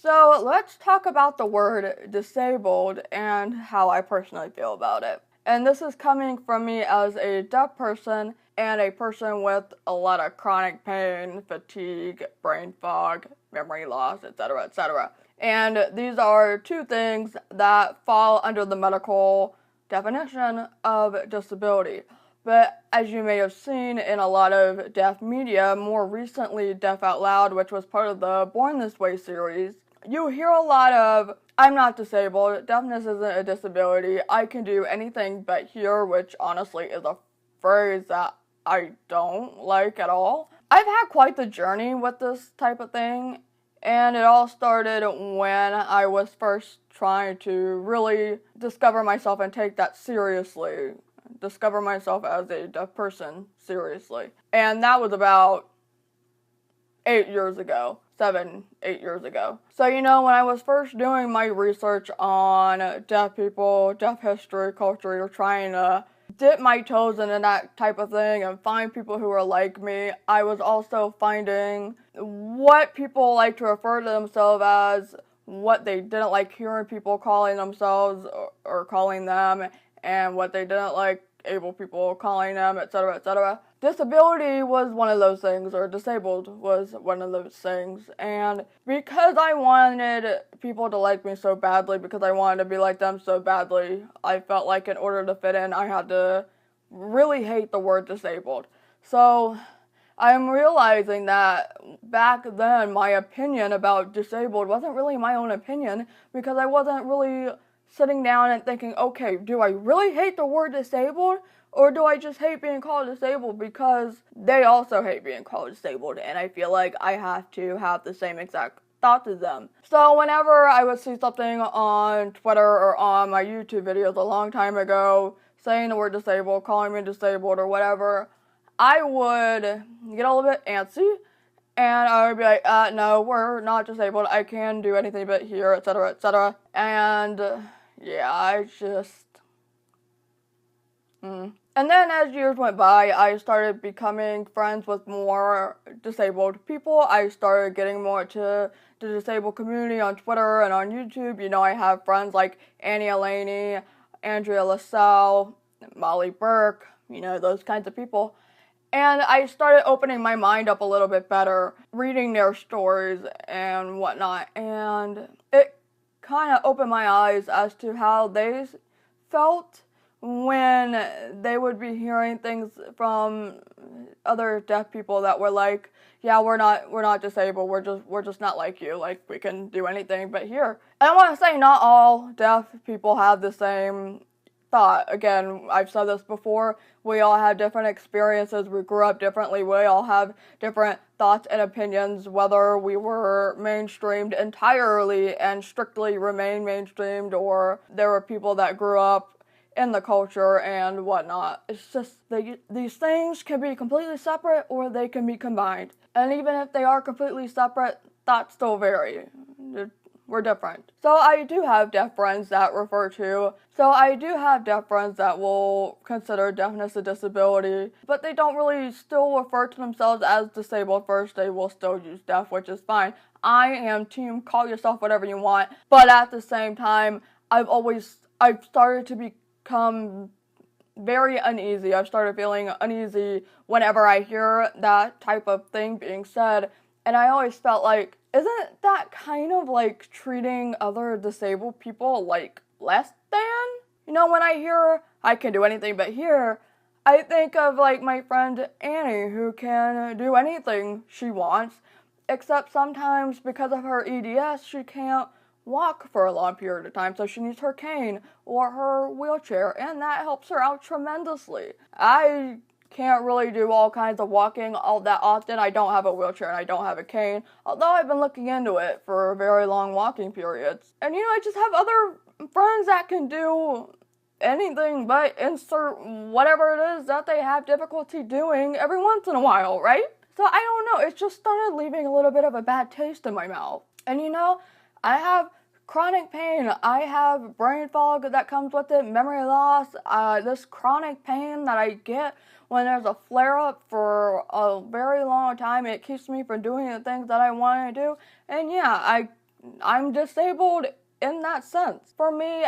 So let's talk about the word disabled and how I personally feel about it. And this is coming from me as a deaf person and a person with a lot of chronic pain, fatigue, brain fog, memory loss, etc., etc. And these are two things that fall under the medical definition of disability. But as you may have seen in a lot of deaf media, more recently Deaf Out Loud, which was part of the Born This Way series, you hear a lot of, I'm not disabled, deafness isn't a disability, I can do anything but hear, which honestly is a phrase that I don't like at all. I've had quite the journey with this type of thing, and it all started when I was first trying to really discover myself and take that seriously. Discover myself as a deaf person seriously. And that was about 8 years ago. 7, 8 years ago. So, when I was first doing my research on deaf people, deaf history, culture, or trying to dip my toes into that type of thing and find people who are like me, I was also finding what people like to refer to themselves as, what they didn't like hearing people calling themselves or calling them, and what they didn't like able people calling them, etc., etc. Disability was one of those things, or disabled was one of those things, and because I wanted people to like me so badly, because I wanted to be like them so badly, I felt like in order to fit in, I had to really hate the word disabled. So I'm realizing that back then, my opinion about disabled wasn't really my own opinion, because I wasn't really sitting down and thinking, okay, do I really hate the word disabled, or do I just hate being called disabled because they also hate being called disabled, and I feel like I have to have the same exact thoughts as them. So whenever I would see something on Twitter or on my YouTube videos a long time ago saying the word disabled, calling me disabled or whatever, I would get a little bit antsy, and I would be like, no, we're not disabled, I can do anything but hear, etc., etc., and yeah, I just, And then as years went by, I started becoming friends with more disabled people. I started getting more to the disabled community on Twitter and on YouTube. I have friends like Annie Elaney, Andrea LaSalle, Molly Burke, those kinds of people. And I started opening my mind up a little bit better, reading their stories and whatnot, and it kind of opened my eyes as to how they felt when they would be hearing things from other deaf people that were like, yeah, we're not disabled, we're just not like you, like we can do anything but hear. And I want to say not all deaf people have the same thought. Again, I've said this before, we all have different experiences, we grew up differently, we all have different thoughts and opinions, whether we were mainstreamed entirely and strictly remain mainstreamed, or there were people that grew up in the culture and whatnot. It's just, these things can be completely separate or they can be combined. And even if they are completely separate, thoughts still vary. We're different. So I do have deaf friends that will consider deafness a disability, but they don't really still refer to themselves as disabled first. They will still use deaf, which is fine. I am team call yourself whatever you want, but at the same time, I've started to become very uneasy. I've started feeling uneasy whenever I hear that type of thing being said, and I always felt like, isn't that kind of like treating other disabled people like less than? When I hear I can do anything but hear, I think of like my friend Annie, who can do anything she wants, except sometimes because of her EDS, she can't walk for a long period of time, so she needs her cane or her wheelchair, and that helps her out tremendously. I can't really do all kinds of walking all that often. I don't have a wheelchair and I don't have a cane, although I've been looking into it for very long walking periods. And I just have other friends that can do anything but insert whatever it is that they have difficulty doing every once in a while, right? So I don't know, it just started leaving a little bit of a bad taste in my mouth. And I have chronic pain, I have brain fog that comes with it, memory loss, this chronic pain that I get when there's a flare-up for a very long time. It keeps me from doing the things that I want to do. And yeah, I I'm disabled in that sense. For me,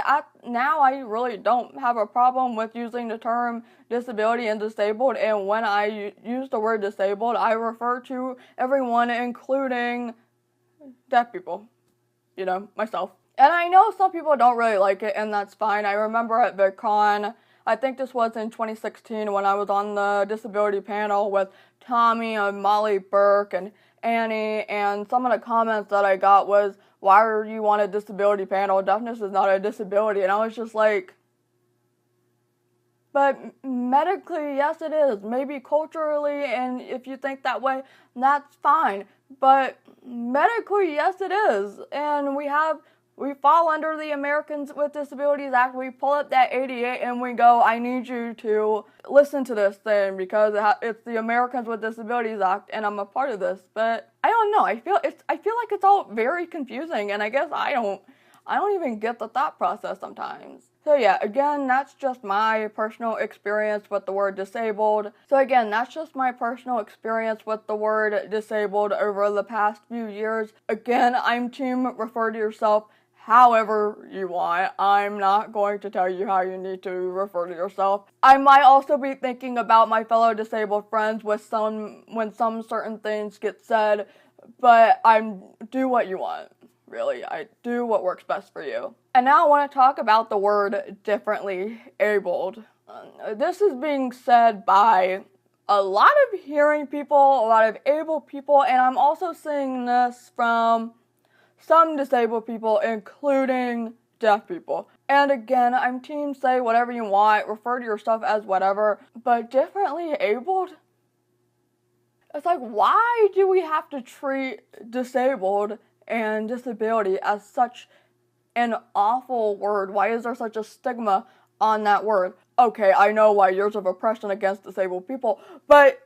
now I really don't have a problem with using the term disability and disabled, and when I use the word disabled, I refer to everyone, including deaf people, myself. And I know some people don't really like it, and that's fine. I remember at VidCon, I think this was in 2016, when I was on the disability panel with Tommy and Molly Burke and Annie, and some of the comments that I got was, why are you on a disability panel? Deafness is not a disability. And I was just like, but medically, yes it is. Maybe culturally, and if you think that way, that's fine. But medically, yes it is. And we fall under the Americans with Disabilities Act. We pull up that 88 and we go, I need you to listen to this thing because it's the Americans with Disabilities Act and I'm a part of this. But I don't know. I feel like it's all very confusing, and I guess I don't even get the thought process sometimes. So yeah, again, that's just my personal experience with the word disabled. Over the past few years. Again, I'm team refer to yourself however you want. I'm not going to tell you how you need to refer to yourself. I might also be thinking about my fellow disabled friends when some certain things get said, but do what you want. Really, I do what works best for you. And now I want to talk about the word differently abled. This is being said by a lot of hearing people, a lot of able people, and I'm also seeing this from some disabled people, including deaf people. And again, I'm team say whatever you want, refer to yourself as whatever, but differently abled? It's like, why do we have to treat disabled and disability as such an awful word? Why is there such a stigma on that word? Okay, I know why years of oppression against disabled people, but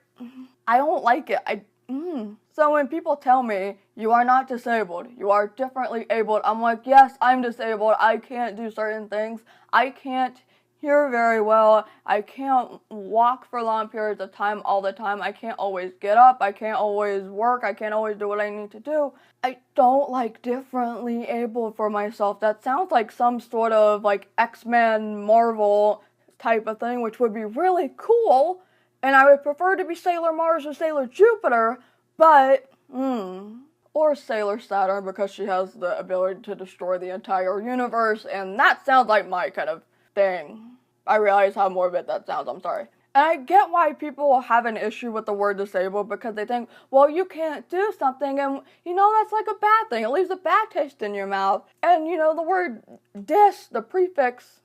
I don't like it. So when people tell me, you are not disabled, you are differently abled, I'm like, yes, I'm disabled, I can't do certain things, I can't hear very well, I can't walk for long periods of time all the time, I can't always get up, I can't always work, I can't always do what I need to do. I don't like differently abled for myself. That sounds like some sort of like X-Men Marvel type of thing, which would be really cool, and I would prefer to be Sailor Mars or Sailor Jupiter, but, or Sailor Saturn, because she has the ability to destroy the entire universe, and that sounds like my kind of thing. I realize how morbid that sounds, I'm sorry. And I get why people have an issue with the word disabled, because they think, well, you can't do something, and, that's like a bad thing. It leaves a bad taste in your mouth. And, the word dis, the prefix,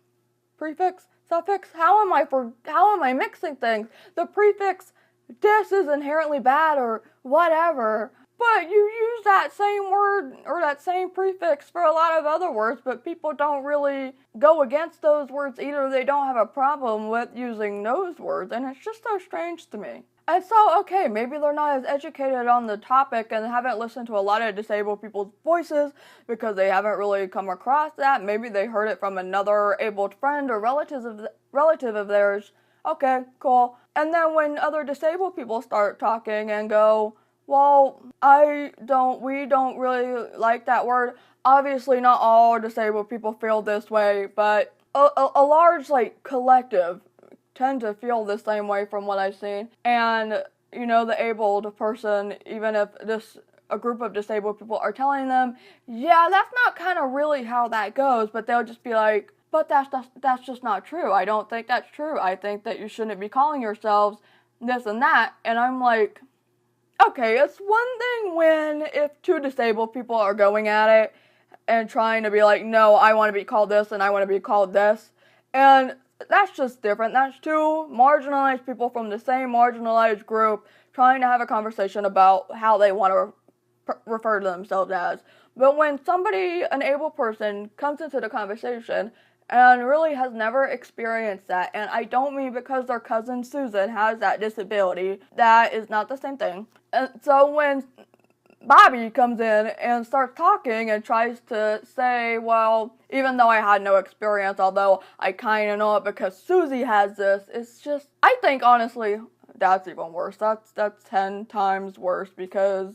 suffix, how am I mixing things? The prefix dis is inherently bad or whatever, but you use that same word or that same prefix for a lot of other words, but people don't really go against those words either. They don't have a problem with using those words, and it's just so strange to me. And so, okay, maybe they're not as educated on the topic and haven't listened to a lot of disabled people's voices because they haven't really come across that. Maybe they heard it from another abled friend or relative of theirs. Okay, cool. And then when other disabled people start talking and go, well, we don't really like that word. Obviously, not all disabled people feel this way, but a large, collective tend to feel the same way from what I've seen. And, the abled person, even if a group of disabled people are telling them, yeah, that's not kind of really how that goes, but they'll just be like, but that's just not true. I don't think that's true. I think that you shouldn't be calling yourselves this and that. And I'm like, okay, it's one thing if two disabled people are going at it and trying to be like, no, I want to be called this and I want to be called this. And that's just different. That's two marginalized people from the same marginalized group trying to have a conversation about how they want to refer to themselves as. But when an able person comes into the conversation and really has never experienced that, and I don't mean because their cousin Susan has that disability, that is not the same thing. And so when Bobby comes in and starts talking and tries to say, well, even though I had no experience, although I kind of know it because Susie has this, it's just, I think honestly, that's even worse. That's 10 times worse because,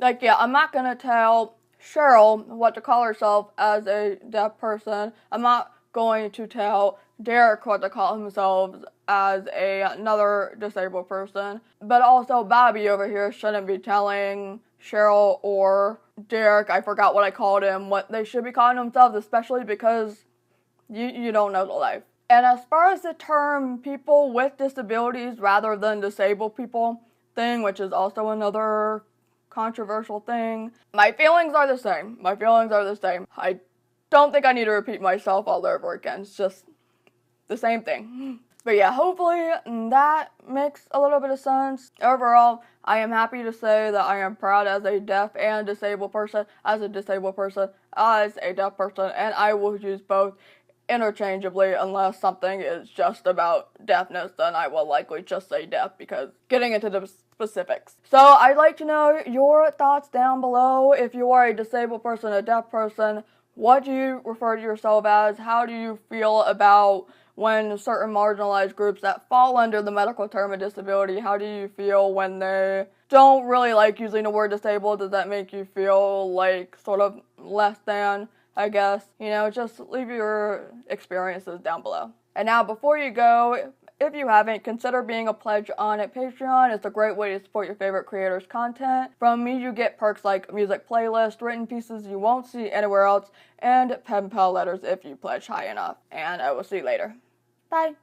I'm not going to tell Cheryl what to call herself as a deaf person. I'm not going to tell Derek what to call himself as another disabled person. But also Bobby over here shouldn't be telling Cheryl or Derek, I forgot what I called him, what they should be calling themselves, especially because you don't know the life. And as far as the term people with disabilities rather than disabled people thing, which is also another controversial thing, my feelings are the same. My feelings are the same. I don't think I need to repeat myself all over again. It's just the same thing. But yeah, hopefully that makes a little bit of sense. Overall, I am happy to say that I am proud as a deaf and disabled person, as a disabled person, as a deaf person, and I will use both interchangeably unless something is just about deafness, then I will likely just say deaf because getting into the specifics. So I'd like to know your thoughts down below. If you are a disabled person, a deaf person, what do you refer to yourself as? How do you feel about when certain marginalized groups that fall under the medical term of disability, how do you feel when they don't really like using the word disabled? Does that make you feel like sort of less than, I guess? You know, just leave your experiences down below. And now before you go, if you haven't, consider being a pledge on Patreon. It's a great way to support your favorite creators' content. From me, you get perks like music playlist, written pieces you won't see anywhere else, and pen pal letters if you pledge high enough. And I will see you later. Bye.